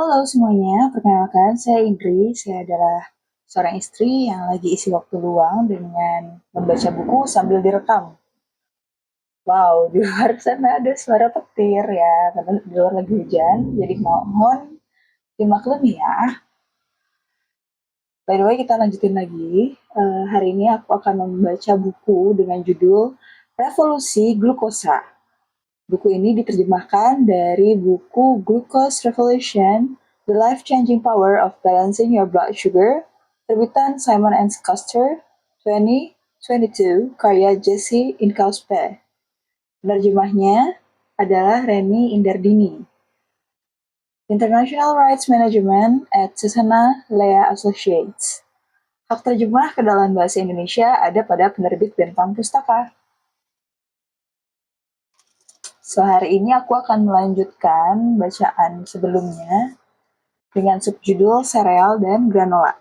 Halo semuanya, perkenalkan saya Indri. Saya adalah seorang istri yang lagi isi waktu luang dengan membaca buku sambil direkam. Wow, di luar sana ada suara petir ya, karena di luar lagi hujan, jadi mohon dimaklumi ya. By the way, kita lanjutin lagi. Hari ini aku akan membaca buku dengan judul Revolusi Glukosa. Buku ini diterjemahkan dari buku Glucose Revolution, The Life-Changing Power of Balancing Your Blood Sugar, terbitan Simon and Schuster, 2022, karya Jesse Incauspe. Penerjemahnya adalah Reni Indardini. International Rights Management at Susanna Lea Associates. Hak terjemah ke dalam bahasa Indonesia ada pada penerbit Bentang Pustaka. So, hari ini aku akan melanjutkan bacaan sebelumnya dengan subjudul sereal dan granola.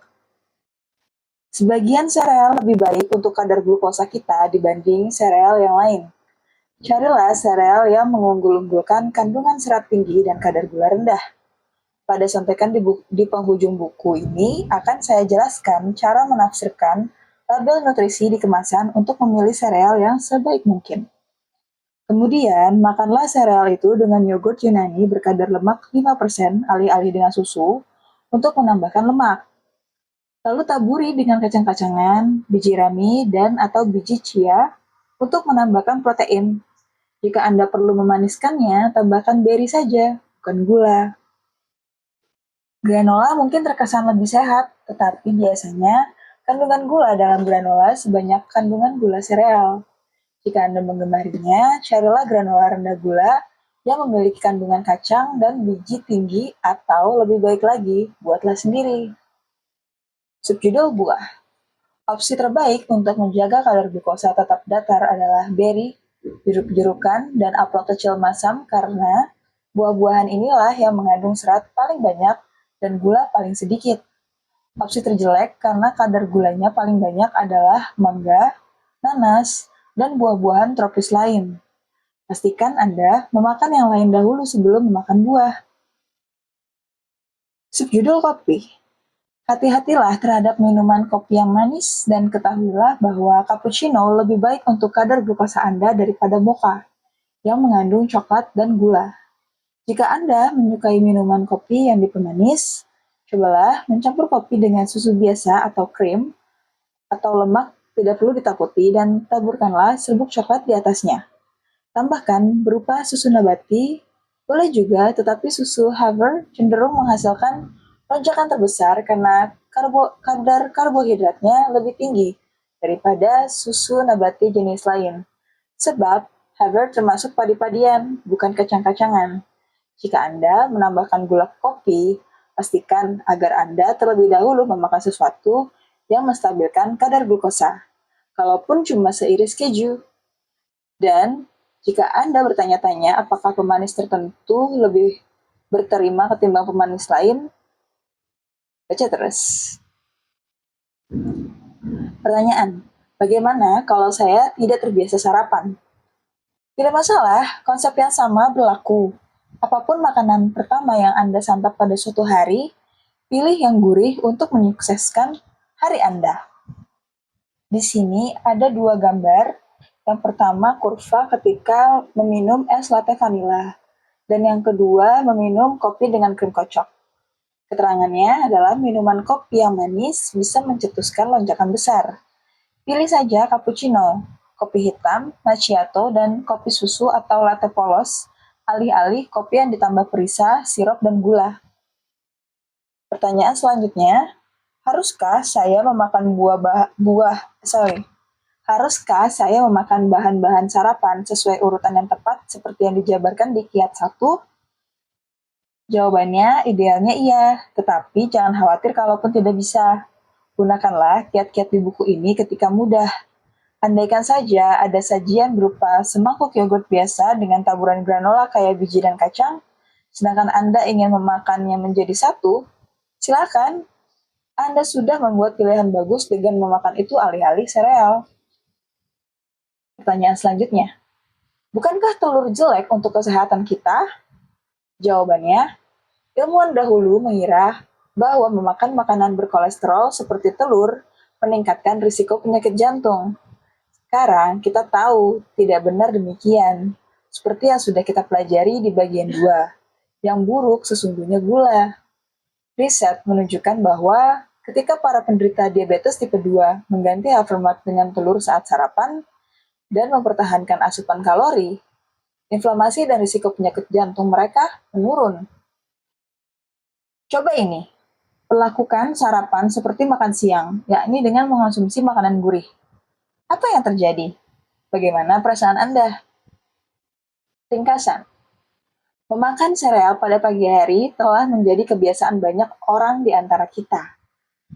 Sebagian sereal lebih baik untuk kadar glukosa kita dibanding sereal yang lain. Carilah sereal yang mengunggul-unggulkan kandungan serat tinggi dan kadar gula rendah. Pada sampaikan di penghujung buku ini akan saya jelaskan cara menafsirkan label nutrisi di kemasan untuk memilih sereal yang sebaik mungkin. Kemudian, makanlah sereal itu dengan yogurt Yunani berkadar lemak 5% alih-alih dengan susu untuk menambahkan lemak. Lalu taburi dengan kacang-kacangan, biji rami, dan atau biji chia untuk menambahkan protein. Jika Anda perlu memaniskannya, tambahkan beri saja, bukan gula. Granola mungkin terkesan lebih sehat, tetapi biasanya kandungan gula dalam granola sebanyak kandungan gula sereal. Jika Anda menggemarinya, carilah granola rendah gula yang memiliki kandungan kacang dan biji tinggi atau lebih baik lagi, buatlah sendiri. Subjudul buah. Opsi terbaik untuk menjaga kadar glukosa tetap datar adalah beri, jeruk-jerukan, dan apel kecil masam karena buah-buahan inilah yang mengandung serat paling banyak dan gula paling sedikit. Opsi terjelek karena kadar gulanya paling banyak adalah mangga, nanas, dan buah-buahan tropis lain. Pastikan Anda memakan yang lain dahulu sebelum memakan buah. Subjudul kopi. Hati-hatilah terhadap minuman kopi yang manis dan ketahuilah bahwa cappuccino lebih baik untuk kadar glukosa Anda daripada mocha yang mengandung coklat dan gula. Jika Anda menyukai minuman kopi yang dipemanis, cobalah mencampur kopi dengan susu biasa atau krim atau lemak tidak perlu ditakuti dan taburkanlah serbuk coklat di atasnya. Tambahkan berupa susu nabati, boleh juga, tetapi susu Haver cenderung menghasilkan lonjakan terbesar karena kadar karbohidratnya lebih tinggi daripada susu nabati jenis lain. Sebab Haver termasuk padi-padian, bukan kacang-kacangan. Jika Anda menambahkan gula kopi, pastikan agar Anda terlebih dahulu memakan sesuatu yang menstabilkan kadar glukosa, kalaupun cuma seiris keju. Dan jika Anda bertanya-tanya apakah pemanis tertentu lebih berterima ketimbang pemanis lain, baca terus. Pertanyaan, bagaimana kalau saya tidak terbiasa sarapan? Tidak masalah, konsep yang sama berlaku. Apapun makanan pertama yang Anda santap pada suatu hari, pilih yang gurih untuk menyukseskan hari Anda. Di sini ada dua gambar. Yang pertama kurva ketika meminum es latte vanila, dan yang kedua meminum kopi dengan krim kocok. Keterangannya adalah minuman kopi yang manis bisa mencetuskan lonjakan besar. Pilih saja cappuccino, kopi hitam, macchiato, dan kopi susu atau latte polos, alih-alih kopi yang ditambah perisa, sirup, dan gula. Pertanyaan selanjutnya, haruskah saya memakan Haruskah saya memakan bahan-bahan sarapan sesuai urutan yang tepat seperti yang dijabarkan di kiat 1? Jawabannya idealnya iya, tetapi jangan khawatir kalaupun tidak bisa. Gunakanlah kiat-kiat di buku ini ketika mudah. Andaikan saja ada sajian berupa semangkuk yogurt biasa dengan taburan granola kayak biji dan kacang, sedangkan Anda ingin memakannya menjadi satu, silakan. Anda sudah membuat pilihan bagus dengan memakan itu alih-alih sereal. Pertanyaan selanjutnya, bukankah telur jelek untuk kesehatan kita? Jawabannya, Ilmuwan dahulu mengira bahwa memakan makanan berkolesterol seperti telur meningkatkan risiko penyakit jantung. Sekarang kita tahu tidak benar demikian, seperti yang sudah kita pelajari di bagian 2. Yang buruk sesungguhnya gula. Riset menunjukkan bahwa ketika para penderita diabetes tipe 2 mengganti Havermart dengan telur saat sarapan dan mempertahankan asupan kalori, inflamasi dan risiko penyakit jantung mereka menurun. Coba ini, lakukan sarapan seperti makan siang, yakni dengan mengonsumsi makanan gurih. Apa yang terjadi? Bagaimana perasaan Anda? Ringkasan, memakan sereal pada pagi hari telah menjadi kebiasaan banyak orang di antara kita.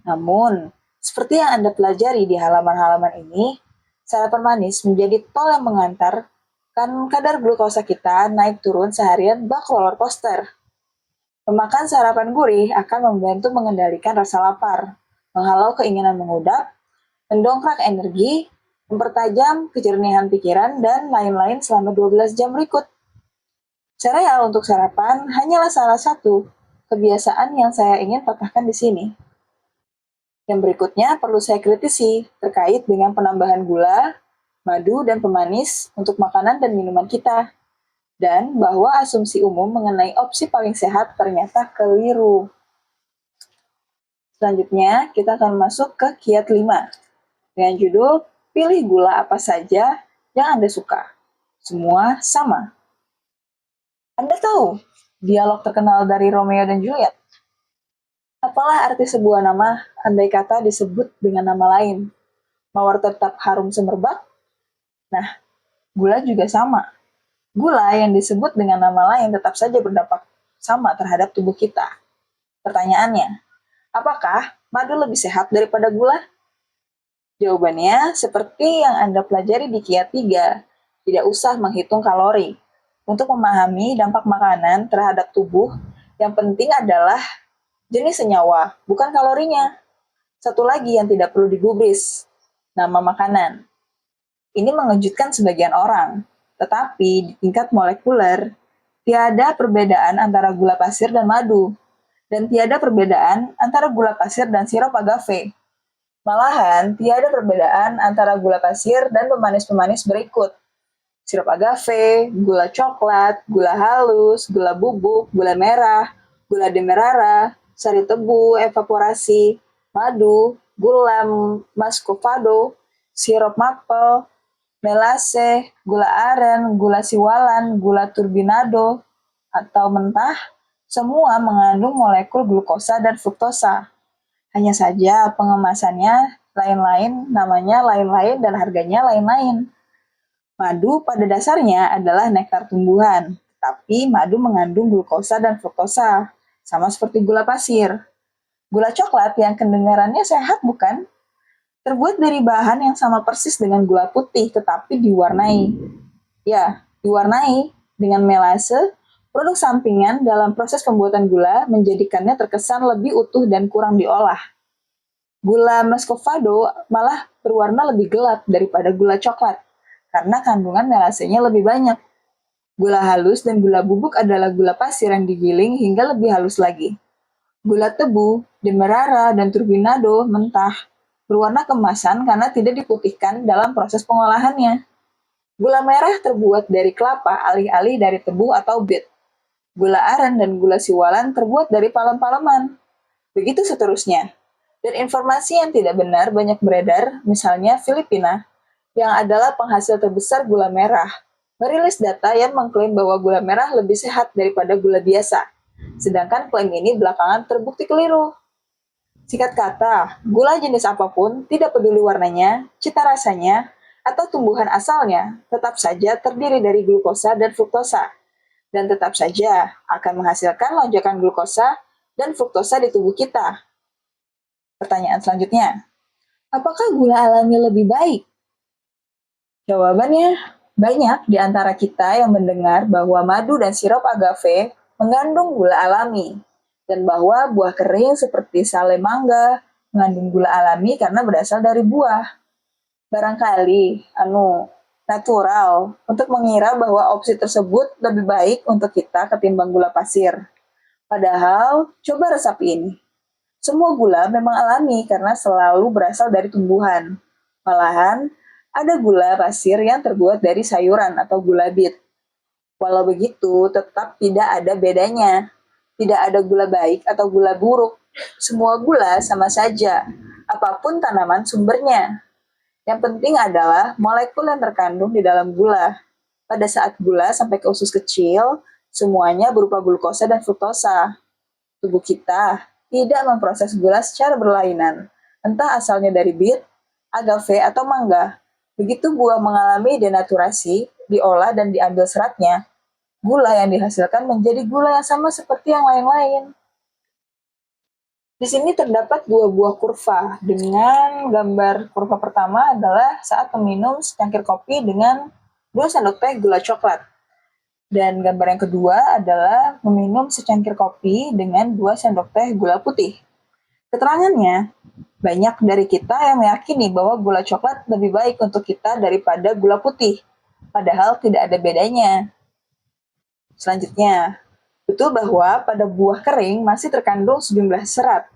Namun, seperti yang Anda pelajari di halaman-halaman ini, sarapan manis menjadi tol yang mengantarkan kadar glukosa kita naik turun seharian bak roller coaster. Memakan sarapan gurih akan membantu mengendalikan rasa lapar, menghalau keinginan mengudap, mendongkrak energi, mempertajam kejernihan pikiran, dan lain-lain selama 12 jam berikut. Sereal untuk sarapan hanyalah salah satu kebiasaan yang saya ingin patahkan di sini. Yang berikutnya perlu saya kritisi terkait dengan penambahan gula, madu, dan pemanis untuk makanan dan minuman kita. Dan bahwa asumsi umum mengenai opsi paling sehat ternyata keliru. Selanjutnya, kita akan masuk ke kiat 5 dengan judul Pilih gula apa saja yang Anda suka. Semua sama. Anda tahu dialog terkenal dari Romeo dan Juliet? Apalah arti sebuah nama andai kata disebut dengan nama lain? Mawar tetap harum semerbak? Nah, gula juga sama. Gula yang disebut dengan nama lain tetap saja berdampak sama terhadap tubuh kita. Pertanyaannya, apakah madu lebih sehat daripada gula? Jawabannya, seperti yang Anda pelajari di kiat 3, tidak usah menghitung kalori. Untuk memahami dampak makanan terhadap tubuh, yang penting adalah jenis senyawa, bukan kalorinya. Satu lagi yang tidak perlu digubris, nama makanan. Ini mengejutkan sebagian orang, tetapi di tingkat molekuler, tiada perbedaan antara gula pasir dan madu, dan tiada perbedaan antara gula pasir dan sirup agave. Malahan, tiada perbedaan antara gula pasir dan pemanis-pemanis berikut. Sirup agave, gula coklat, gula halus, gula bubuk, gula merah, gula demerara, sari tebu, evaporasi, madu, gula muscovado, sirup maple, melasse, gula aren, gula siwalan, gula turbinado, atau mentah, semua mengandung molekul glukosa dan fruktosa. Hanya saja pengemasannya lain-lain, namanya lain-lain, dan harganya lain-lain. Madu pada dasarnya adalah nektar tumbuhan, tapi madu mengandung glukosa dan fruktosa, sama seperti gula pasir. Gula coklat yang kedengarannya sehat bukan? Terbuat dari bahan yang sama persis dengan gula putih, tetapi diwarnai. Ya, diwarnai dengan melase, produk sampingan dalam proses pembuatan gula menjadikannya terkesan lebih utuh dan kurang diolah. Gula muscovado malah berwarna lebih gelap daripada gula coklat, karena kandungan melasenya lebih banyak. Gula halus dan gula bubuk adalah gula pasir yang digiling hingga lebih halus lagi. Gula tebu, demerara, dan turbinado mentah berwarna kemasan karena tidak diputihkan dalam proses pengolahannya. Gula merah terbuat dari kelapa alih-alih dari tebu atau beet. Gula aren dan gula siwalan terbuat dari palem-paleman. Begitu seterusnya. Dan informasi yang tidak benar banyak beredar, misalnya Filipina, yang adalah penghasil terbesar gula merah, merilis data yang mengklaim bahwa gula merah lebih sehat daripada gula biasa. Sedangkan klaim ini belakangan terbukti keliru. Singkat kata, gula jenis apapun, tidak peduli warnanya, cita rasanya, atau tumbuhan asalnya, tetap saja terdiri dari glukosa dan fruktosa, dan tetap saja akan menghasilkan lonjakan glukosa dan fruktosa di tubuh kita. Pertanyaan selanjutnya, apakah gula alami lebih baik? Jawabannya, banyak di antara kita yang mendengar bahwa madu dan sirup agave mengandung gula alami, dan bahwa buah kering seperti sale mangga mengandung gula alami karena berasal dari buah. Barangkali, natural untuk mengira bahwa opsi tersebut lebih baik untuk kita ketimbang gula pasir. Padahal, coba resapi ini. Semua gula memang alami karena selalu berasal dari tumbuhan. Malahan, ada gula pasir yang terbuat dari sayuran atau gula bit. Walau begitu, tetap tidak ada bedanya. Tidak ada gula baik atau gula buruk. Semua gula sama saja, apapun tanaman sumbernya. Yang penting adalah molekul yang terkandung di dalam gula. Pada saat gula sampai ke usus kecil, semuanya berupa glukosa dan fruktosa. Tubuh kita tidak memproses gula secara berlainan, entah asalnya dari bit, agave, atau mangga. Begitu buah mengalami denaturasi, diolah dan diambil seratnya, gula yang dihasilkan menjadi gula yang sama seperti yang lain-lain. Di sini terdapat dua buah kurva, dengan gambar kurva pertama adalah saat meminum secangkir kopi dengan 2 sendok teh gula coklat. Dan gambar yang kedua adalah meminum secangkir kopi dengan 2 sendok teh gula putih. Keterangannya, banyak dari kita yang meyakini bahwa gula coklat lebih baik untuk kita daripada gula putih, padahal tidak ada bedanya. Selanjutnya, betul bahwa pada buah kering masih terkandung sejumlah serat.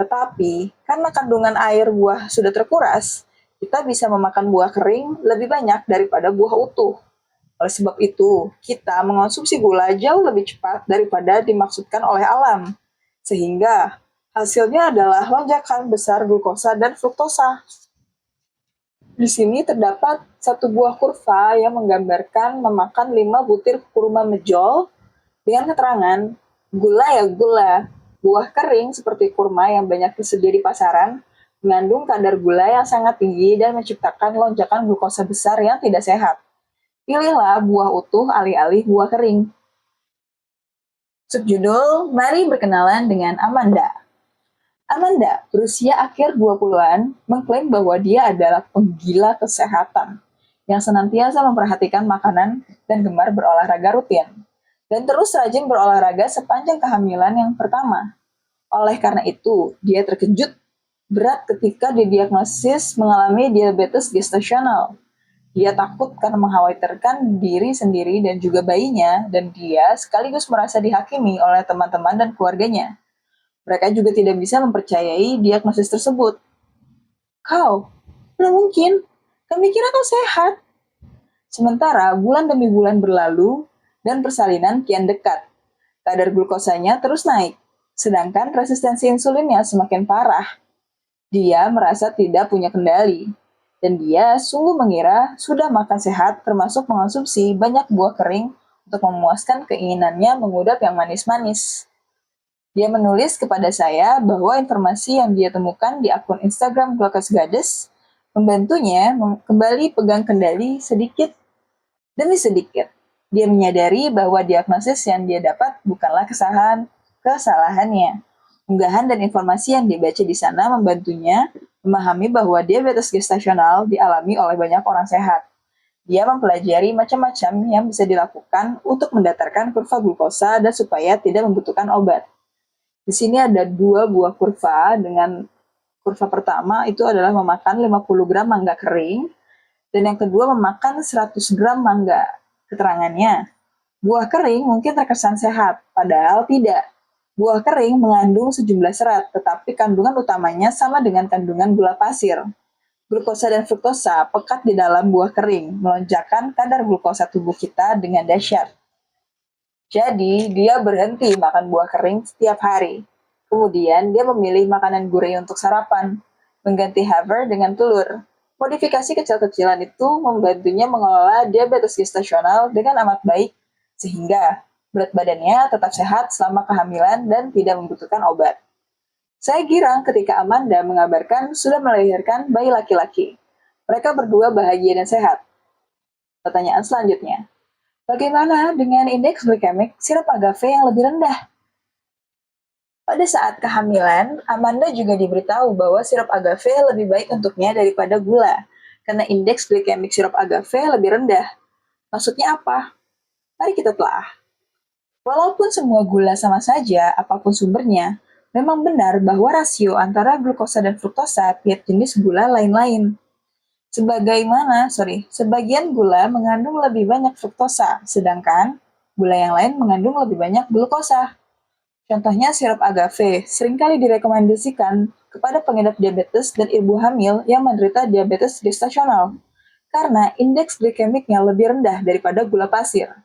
Tetapi, karena kandungan air buah sudah terkuras, kita bisa memakan buah kering lebih banyak daripada buah utuh. Oleh sebab itu, kita mengonsumsi gula jauh lebih cepat daripada dimaksudkan oleh alam. Sehingga, hasilnya adalah lonjakan besar glukosa dan fruktosa. Di sini terdapat satu buah kurva yang menggambarkan memakan 5 butir kurma mejol dengan keterangan, gula ya gula. Buah kering seperti kurma yang banyak tersedia di pasaran mengandung kadar gula yang sangat tinggi dan menciptakan lonjakan glukosa besar yang tidak sehat. Pilihlah buah utuh alih-alih buah kering. Subjudul, mari berkenalan dengan Amanda. Amanda, berusia akhir 20-an, mengklaim bahwa dia adalah penggila kesehatan yang senantiasa memperhatikan makanan dan gemar berolahraga rutin dan terus rajin berolahraga sepanjang kehamilan yang pertama. Oleh karena itu, dia terkejut berat ketika didiagnosis mengalami diabetes gestasional. Dia takut karena mengkhawatirkan diri sendiri dan juga bayinya, dan dia sekaligus merasa dihakimi oleh teman-teman dan keluarganya. Mereka juga tidak bisa mempercayai diagnosis tersebut. Kau, tidak mungkin. Kami kira kau sehat. Sementara bulan demi bulan berlalu, dan persalinan kian dekat. Kadar glukosanya terus naik, sedangkan resistensi insulinnya semakin parah. Dia merasa tidak punya kendali, dan dia sungguh mengira sudah makan sehat termasuk mengonsumsi banyak buah kering untuk memuaskan keinginannya mengudap yang manis-manis. Dia menulis kepada saya bahwa informasi yang dia temukan di akun Instagram Glucose Goddess membantunya kembali pegang kendali sedikit demi sedikit. Dia menyadari bahwa diagnosis yang dia dapat bukanlah kesalahannya. Unggahan dan informasi yang dibaca di sana membantunya memahami bahwa diabetes gestasional dialami oleh banyak orang sehat. Dia mempelajari macam-macam yang bisa dilakukan untuk mendatarkan kurva glukosa dan supaya tidak membutuhkan obat. Di sini ada 2 buah kurva, dengan kurva pertama itu adalah memakan 50 gram mangga kering, dan yang kedua memakan 100 gram mangga. Keterangannya, buah kering mungkin terkesan sehat, padahal tidak. Buah kering mengandung sejumlah serat, tetapi kandungan utamanya sama dengan kandungan gula pasir. Glukosa dan fruktosa pekat di dalam buah kering, melonjakkan kadar glukosa tubuh kita dengan dahsyat. Jadi, dia berhenti makan buah kering setiap hari. Kemudian, dia memilih makanan gurih untuk sarapan, mengganti Haver dengan telur. Modifikasi kecil-kecilan itu membantunya mengelola diabetes gestasional dengan amat baik, sehingga berat badannya tetap sehat selama kehamilan dan tidak membutuhkan obat. Saya girang ketika Amanda mengabarkan sudah melahirkan bayi laki-laki. Mereka berdua bahagia dan sehat. Pertanyaan selanjutnya, bagaimana dengan indeks glikemik sirup agave yang lebih rendah? Pada saat kehamilan, Amanda juga diberitahu bahwa sirup agave lebih baik untuknya daripada gula, karena indeks glikemik sirup agave lebih rendah. Maksudnya apa? Mari kita telah. Walaupun semua gula sama saja, apapun sumbernya, memang benar bahwa rasio antara glukosa dan fruktosa tiap jenis gula lain-lain. Sebagian gula mengandung lebih banyak fruktosa, sedangkan gula yang lain mengandung lebih banyak glukosa. Contohnya sirup agave seringkali direkomendasikan kepada pengidap diabetes dan ibu hamil yang menderita diabetes gestasional karena indeks glikemiknya lebih rendah daripada gula pasir.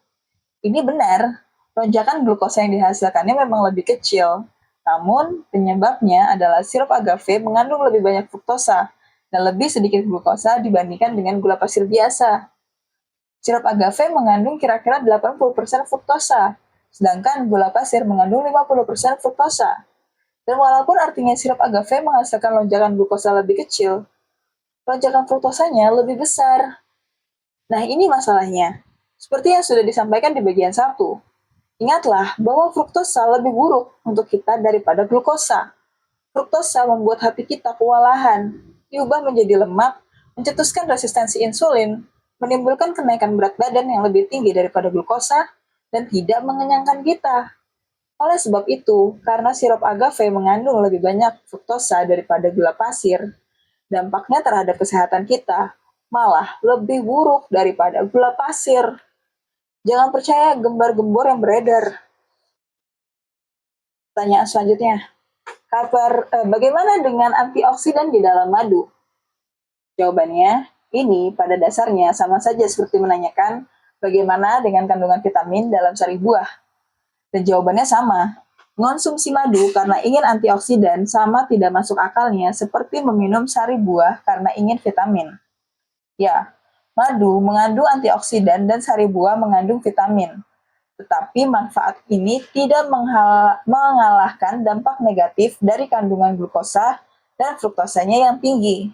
Ini benar, lonjakan glukosa yang dihasilkannya memang lebih kecil, namun penyebabnya adalah sirup agave mengandung lebih banyak fruktosa dan lebih sedikit glukosa dibandingkan dengan gula pasir biasa. Sirup agave mengandung kira-kira 80% fruktosa, sedangkan gula pasir mengandung 50% fruktosa. Dan walaupun artinya sirup agave menghasilkan lonjakan glukosa lebih kecil, lonjakan fruktosanya lebih besar. Nah, ini masalahnya. Seperti yang sudah disampaikan di bagian 1, ingatlah bahwa fruktosa lebih buruk untuk kita daripada glukosa. Fruktosa membuat hati kita kewalahan, diubah menjadi lemak, mencetuskan resistensi insulin, menimbulkan kenaikan berat badan yang lebih tinggi daripada glukosa, dan tidak mengenyangkan kita. Oleh sebab itu, karena sirup agave mengandung lebih banyak fruktosa daripada gula pasir, dampaknya terhadap kesehatan kita malah lebih buruk daripada gula pasir. Jangan percaya gembar-gembor yang beredar. Pertanyaan selanjutnya, bagaimana dengan antioksidan di dalam madu? Jawabannya, ini pada dasarnya sama saja seperti menanyakan bagaimana dengan kandungan vitamin dalam sari buah. Dan jawabannya sama. Mengonsumsi madu karena ingin antioksidan sama tidak masuk akalnya seperti meminum sari buah karena ingin vitamin. Ya, madu mengandung antioksidan dan sari buah mengandung vitamin. Tetapi manfaat ini tidak mengalahkan dampak negatif dari kandungan glukosa dan fruktosanya yang tinggi.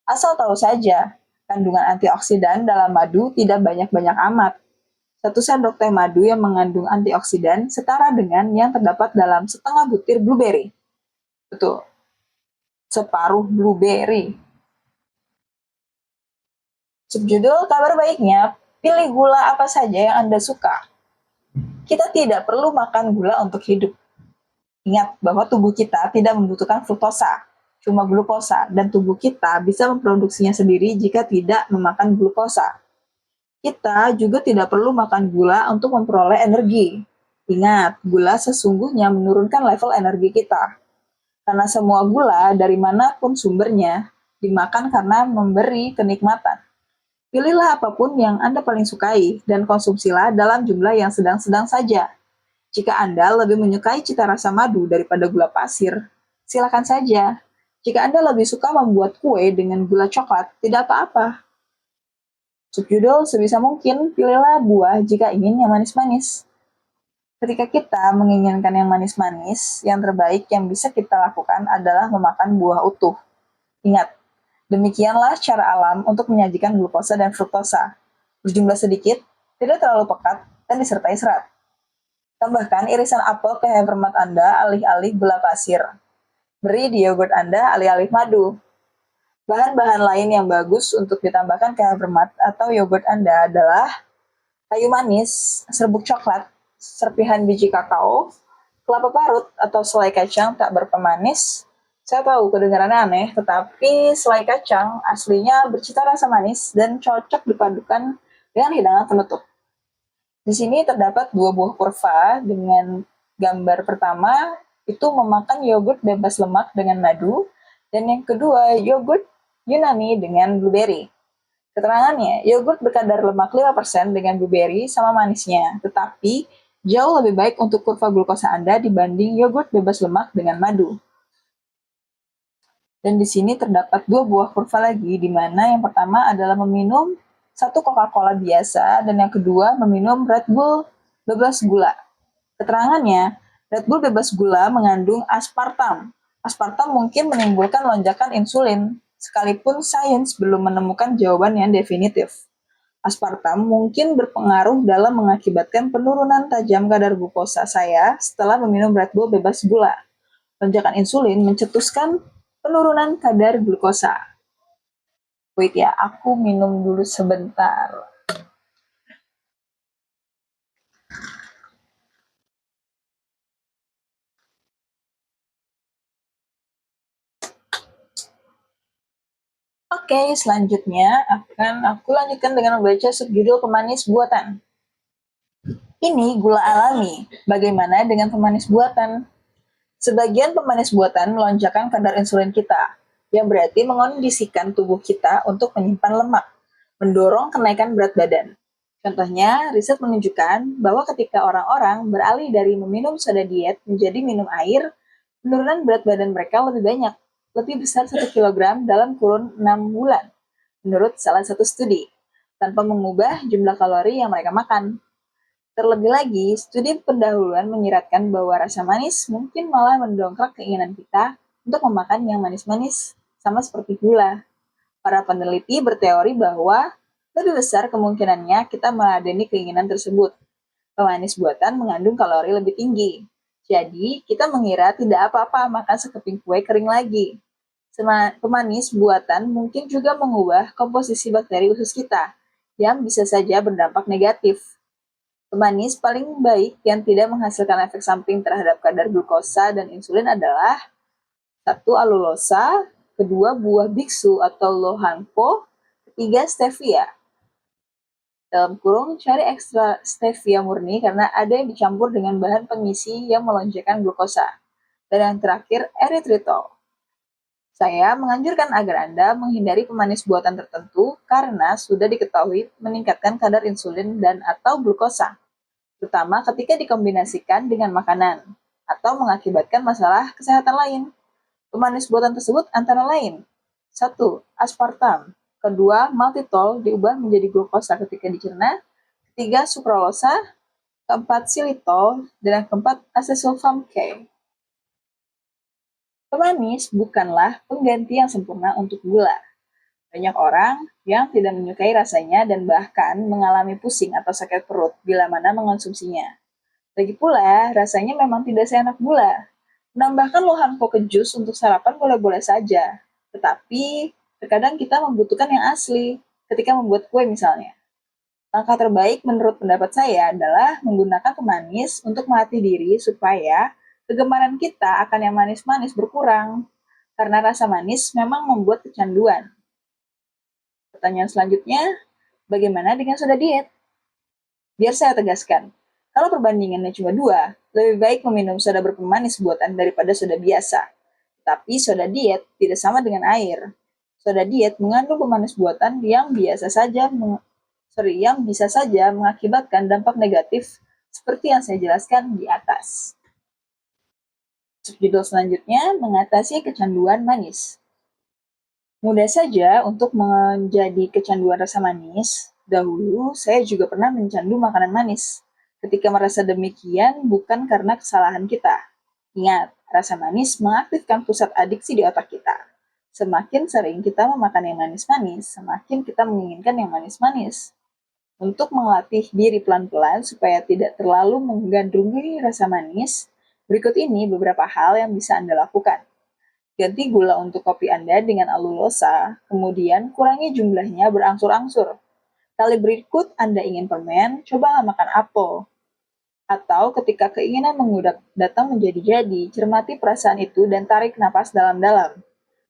Asal tahu saja, kandungan antioksidan dalam madu tidak banyak-banyak amat. 1 sendok teh madu yang mengandung antioksidan setara dengan yang terdapat dalam setengah butir blueberry. Betul, separuh blueberry. Subjudul kabar baiknya, pilih gula apa saja yang Anda suka. Kita tidak perlu makan gula untuk hidup. Ingat bahwa tubuh kita tidak membutuhkan fruktosa, cuma glukosa, dan tubuh kita bisa memproduksinya sendiri jika tidak memakan glukosa. Kita juga tidak perlu makan gula untuk memperoleh energi. Ingat, gula sesungguhnya menurunkan level energi kita. Karena semua gula, dari manapun sumbernya, dimakan karena memberi kenikmatan. Pilihlah apapun yang Anda paling sukai dan konsumsilah dalam jumlah yang sedang-sedang saja. Jika Anda lebih menyukai cita rasa madu daripada gula pasir, silakan saja. Jika Anda lebih suka membuat kue dengan gula coklat, tidak apa-apa. Subjudul sebisa mungkin pilihlah buah jika ingin yang manis-manis. Ketika kita menginginkan yang manis-manis, yang terbaik yang bisa kita lakukan adalah memakan buah utuh. Ingat, demikianlah cara alam untuk menyajikan glukosa dan fruktosa. Berjumlah sedikit, tidak terlalu pekat, dan disertai serat. Tambahkan irisan apel ke Havermart Anda alih-alih gula pasir. Beri di yogurt Anda alih-alih madu. Bahan-bahan lain yang bagus untuk ditambahkan ke Havermart atau yogurt Anda adalah kayu manis, serbuk coklat, serpihan biji kakao, kelapa parut atau selai kacang tak berpemanis. Saya tahu kedengarannya aneh, tetapi selai kacang aslinya bercita rasa manis dan cocok dipadukan dengan hidangan penutup. Di sini terdapat 2 buah kurva dengan gambar pertama itu memakan yogurt bebas lemak dengan madu, dan yang kedua yogurt Yunani dengan blueberry. Keterangannya, yogurt berkadar lemak 5% dengan blueberry sama manisnya, tetapi jauh lebih baik untuk kurva glukosa Anda dibanding yogurt bebas lemak dengan madu. Dan di sini terdapat 2 buah kurva lagi, di mana yang pertama adalah meminum 1 Coca-Cola biasa, dan yang kedua meminum Red Bull bebas gula. Keterangannya, Red Bull bebas gula mengandung aspartam. Aspartam mungkin menimbulkan lonjakan insulin, sekalipun sains belum menemukan jawaban yang definitif. Aspartam mungkin berpengaruh dalam mengakibatkan penurunan tajam kadar glukosa saya setelah meminum Red Bull bebas gula. Lonjakan insulin mencetuskan penurunan kadar glukosa. Wait ya, aku minum dulu sebentar. Oke, selanjutnya akan aku lanjutkan dengan membaca subjudul pemanis buatan. Ini gula alami. Bagaimana dengan pemanis buatan? Sebagian pemanis buatan melonjakkan kadar insulin kita, yang berarti mengondisikan tubuh kita untuk menyimpan lemak, mendorong kenaikan berat badan. Contohnya, riset menunjukkan bahwa ketika orang-orang beralih dari meminum soda diet menjadi minum air, penurunan berat badan mereka lebih banyak, lebih besar 1 kilogram dalam kurun 6 bulan, menurut salah satu studi, tanpa mengubah jumlah kalori yang mereka makan. Terlebih lagi, studi pendahuluan menyiratkan bahwa rasa manis mungkin malah mendongkrak keinginan kita untuk memakan yang manis-manis, sama seperti gula. Para peneliti berteori bahwa lebih besar kemungkinannya kita meladeni keinginan tersebut. Pemanis buatan mengandung kalori lebih tinggi. Jadi, kita mengira tidak apa-apa makan sekeping kue kering lagi. Pemanis buatan mungkin juga mengubah komposisi bakteri usus kita, yang bisa saja berdampak negatif. Pemanis paling baik yang tidak menghasilkan efek samping terhadap kadar glukosa dan insulin adalah 1. Alulosa, 2. Buah biksu atau lohanpo, 3. Stevia. Dalam kurung, cari ekstra stevia murni karena ada yang dicampur dengan bahan pengisi yang melonjakkan glukosa. Dan yang terakhir, erythritol. Saya menganjurkan agar Anda menghindari pemanis buatan tertentu karena sudah diketahui meningkatkan kadar insulin dan atau glukosa, terutama ketika dikombinasikan dengan makanan, atau mengakibatkan masalah kesehatan lain. Pemanis buatan tersebut antara lain: 1. Aspartam, 2. Maltitol diubah menjadi glukosa ketika dicerna, 3. Sukralosa, 4. Xylitol, dan yang keempat acesulfam K. Pemanis bukanlah pengganti yang sempurna untuk gula. Banyak orang yang tidak menyukai rasanya dan bahkan mengalami pusing atau sakit perut bila mana mengonsumsinya. Lagi pula, rasanya memang tidak seenak gula. Menambahkan lohanpo ke jus untuk sarapan boleh-boleh saja, tetapi terkadang kita membutuhkan yang asli ketika membuat kue misalnya. Langkah terbaik menurut pendapat saya adalah menggunakan pemanis untuk melatih diri supaya kegemaran kita akan yang manis-manis berkurang, karena rasa manis memang membuat kecanduan. Pertanyaan selanjutnya, bagaimana dengan soda diet? Biar saya tegaskan, kalau perbandingannya cuma 2, lebih baik meminum soda berpemanis buatan daripada soda biasa. Tapi soda diet tidak sama dengan air. Soda diet mengandung pemanis buatan yang bisa saja mengakibatkan dampak negatif seperti yang saya jelaskan di atas. Subjudul selanjutnya, mengatasi kecanduan manis. Mudah saja untuk menjadi kecanduan rasa manis. Dahulu, saya juga pernah mencandu makanan manis. Ketika merasa demikian, bukan karena kesalahan kita. Ingat, rasa manis mengaktifkan pusat adiksi di otak kita. Semakin sering kita memakan yang manis-manis, semakin kita menginginkan yang manis-manis. Untuk melatih diri pelan-pelan supaya tidak terlalu menggandrungi rasa manis, berikut ini beberapa hal yang bisa Anda lakukan. Ganti gula untuk kopi Anda dengan alulosa, kemudian kurangi jumlahnya berangsur-angsur. Kali berikut Anda ingin permen, cobalah makan apel. Atau ketika keinginan mengudap datang menjadi-jadi, cermati perasaan itu dan tarik napas dalam-dalam.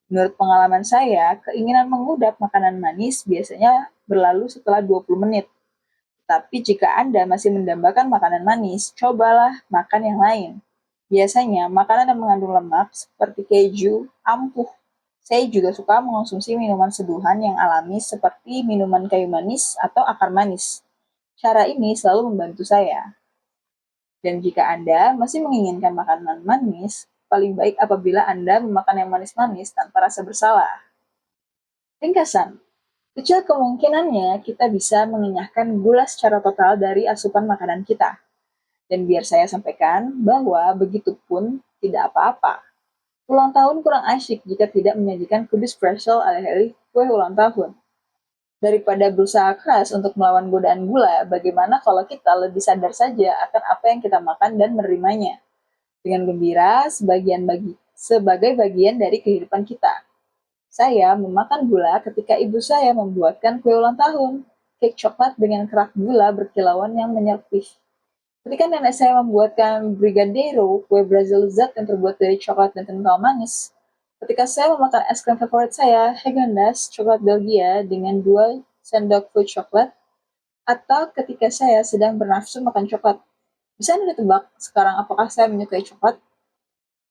Menurut pengalaman saya, keinginan mengudap makanan manis biasanya berlalu setelah 20 menit. Tapi jika Anda masih mendambakan makanan manis, cobalah makan yang lain. Biasanya, makanan yang mengandung lemak seperti keju, ampuh. Saya juga suka mengonsumsi minuman seduhan yang alami seperti minuman kayu manis atau akar manis. Cara ini selalu membantu saya. Dan jika Anda masih menginginkan makanan manis, paling baik apabila Anda memakan yang manis-manis tanpa rasa bersalah. Ringkasan, kecil kemungkinannya kita bisa mengenyahkan gula secara total dari asupan makanan kita. Dan biar saya sampaikan bahwa begitu pun tidak apa-apa. Ulang tahun kurang asyik jika tidak menyajikan kudus special alih-alih kue ulang tahun. Daripada berusaha keras untuk melawan godaan gula, bagaimana kalau kita lebih sadar saja akan apa yang kita makan dan menerimanya. Dengan gembira sebagai bagian dari kehidupan kita. Saya memakan gula ketika ibu saya membuatkan kue ulang tahun, kek coklat dengan kerak gula berkilauan yang menyerpih. Ketika nenek saya membuatkan brigadeiro, kue Brazil lezat yang terbuat dari coklat dan kental manis. Ketika saya memakan es krim favorit saya, Häagen-Dazs coklat Belgia dengan 2 sendok full coklat. Atau ketika saya sedang bernafsu makan coklat. Bisa Anda tebak sekarang apakah saya menyukai coklat?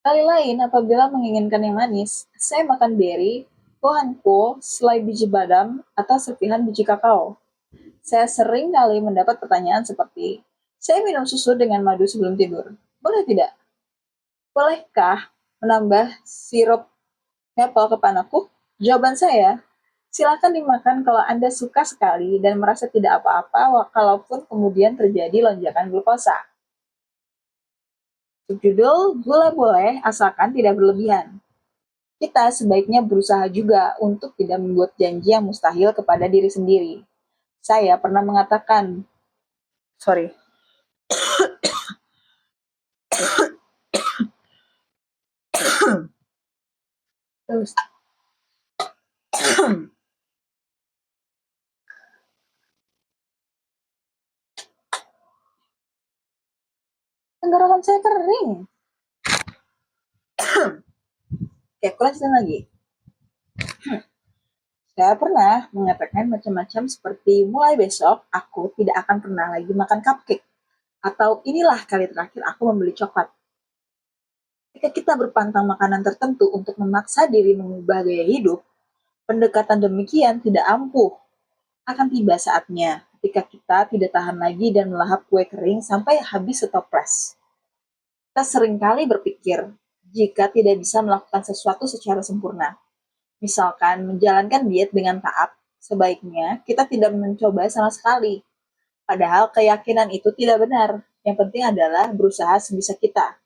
Kali lain apabila menginginkan yang manis, saya makan berry, pohon po, selai biji badam, atau serpihan biji kakao. Saya sering kali mendapat pertanyaan seperti, saya minum susu dengan madu sebelum tidur. Boleh tidak? Bolehkah menambah sirup maple ke panaku? Jawaban saya, silakan dimakan kalau Anda suka sekali dan merasa tidak apa-apa kalaupun kemudian terjadi lonjakan glukosa. Subjudul, gula boleh asalkan tidak berlebihan. Kita sebaiknya berusaha juga untuk tidak membuat janji yang mustahil kepada diri sendiri. Saya pernah mengatakan, sorry, terus tenggorokan saya kering. Oke, aku lanjutin lagi. Saya pernah mengatakan macam-macam seperti mulai besok aku tidak akan pernah lagi makan cupcake. Atau inilah kali terakhir aku membeli coklat. Ketika kita berpantang makanan tertentu untuk memaksa diri mengubah gaya hidup, pendekatan demikian tidak ampuh. Akan tiba saatnya ketika kita tidak tahan lagi dan melahap kue kering sampai habis setoples. Kita seringkali berpikir, jika tidak bisa melakukan sesuatu secara sempurna, misalkan menjalankan diet dengan taat, sebaiknya kita tidak mencoba sama sekali. Padahal keyakinan itu tidak benar. Yang penting adalah berusaha sebisa kita.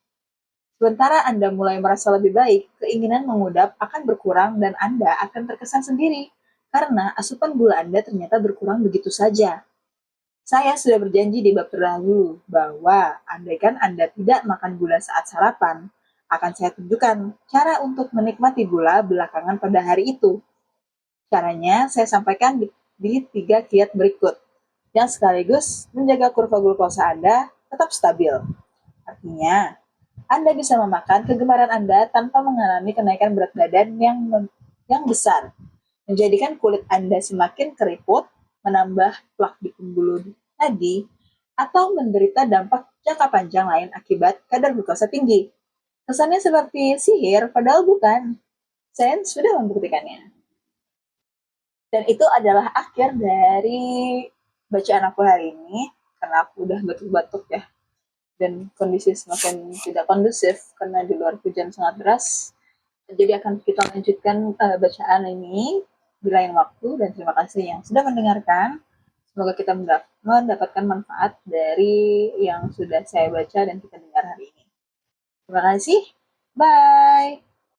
Sementara Anda mulai merasa lebih baik, keinginan mengudap akan berkurang dan Anda akan terkesan sendiri karena asupan gula Anda ternyata berkurang begitu saja. Saya sudah berjanji di bab terdahulu bahwa andaikan Anda tidak makan gula saat sarapan, akan saya tunjukkan cara untuk menikmati gula belakangan pada hari itu. Caranya saya sampaikan di 3 kiat berikut, yang sekaligus menjaga kurva glukosa Anda tetap stabil. Artinya, Anda bisa memakan kegemaran Anda tanpa mengalami kenaikan berat badan yang besar, menjadikan kulit Anda semakin keriput, menambah plak di pembuluh nadi, atau menderita dampak jangka panjang lain akibat kadar glukosa tinggi. Kesannya seperti sihir, padahal bukan. Sains sudah membuktikannya. Dan itu adalah akhir dari bacaan aku hari ini, karena aku udah batuk-batuk ya. Dan kondisi semakin tidak kondusif karena di luar hujan sangat deras. Jadi akan kita lanjutkan bacaan ini di lain waktu dan terima kasih yang sudah mendengarkan. Semoga kita mendapatkan manfaat dari yang sudah saya baca dan kita dengar hari ini. Terima kasih. Bye.